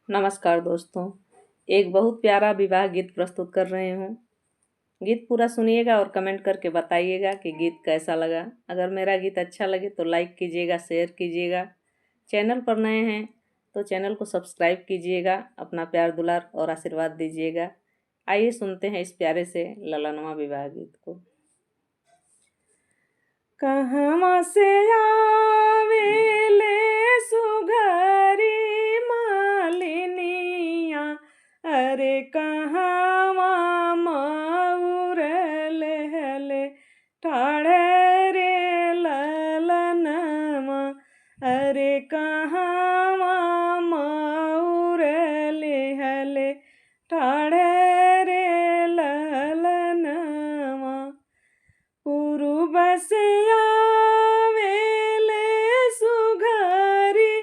नमस्कार दोस्तों। एक बहुत प्यारा विवाह गीत प्रस्तुत कर रहे हूँ। गीत पूरा सुनिएगा और कमेंट करके बताइएगा कि गीत कैसा लगा। अगर मेरा गीत अच्छा लगे तो लाइक कीजिएगा, शेयर कीजिएगा। चैनल पर नए हैं तो चैनल को सब्सक्राइब कीजिएगा। अपना प्यार दुलार और आशीर्वाद दीजिएगा। आइए सुनते हैं इस प्यारे से ललनवा विवाह गीत को। कहवा से आवेले सुघरी मालिनिया, अरे कहवा मऊर लेहले ठाढ़े रे ललनमा, अरे कहवा मऊर लेहले ठाढ़े रे ललनमा। पूर्व से आवेले सुघरी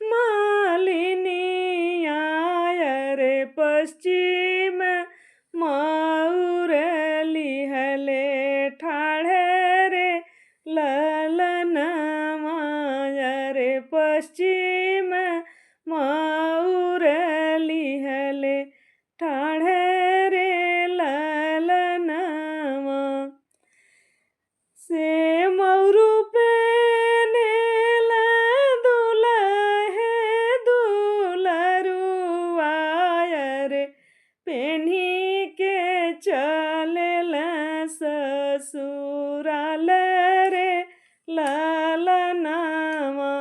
मालिनिया, रे पश्चिम मऊर लिहले ठाढ़े रे ललनमा, रे पश्चिम मऊर लिहले ठाढ़े रे ललनमा। से मऊरू पेनेला दुलहे दुलरुआ, रे पेन्ही के चलेला ससुराल रे ललनामा,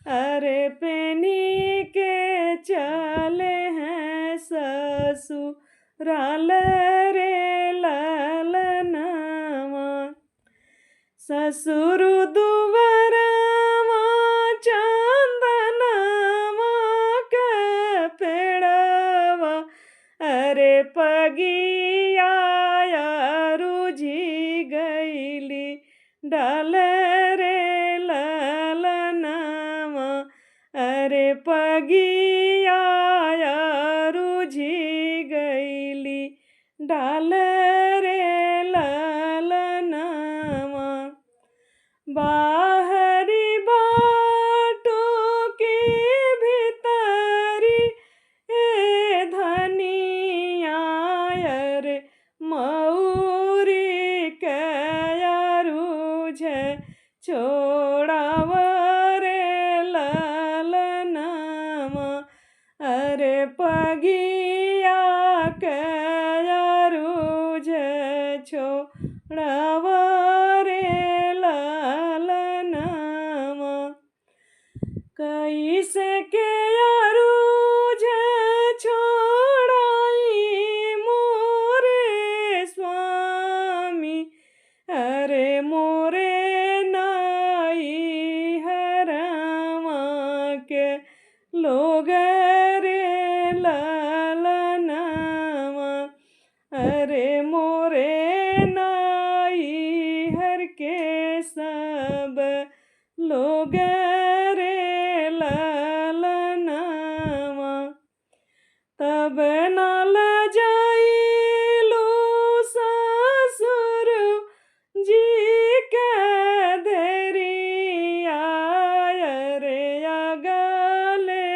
अरे पेन्ही के चले हैं ससुराल रे ललनामा। ससुर दुवरवा चंदनवा के पेड़वा, अरे पगिया रुझी गईली डाल रे ललनामा, अरे पगिया रुझी गईली डाल रे ललनामा। बाहरी बाटो के भीतरी ए धनिया, रे मऊरी कयारुझ छोड़ाव रे ललनामा, अरे पगिया कयारुझ छोड़ाव रे ललनामा। कैसे के अरुझ छोड़ाई मोरे स्वामी, अरे मोरे नाई हरमा के लोग रे ललनामा, अरे मोरे नाई हर के सब लोग रे ललनामा। तब नाल जाइलू ससुर जी के धरिया, रे अगले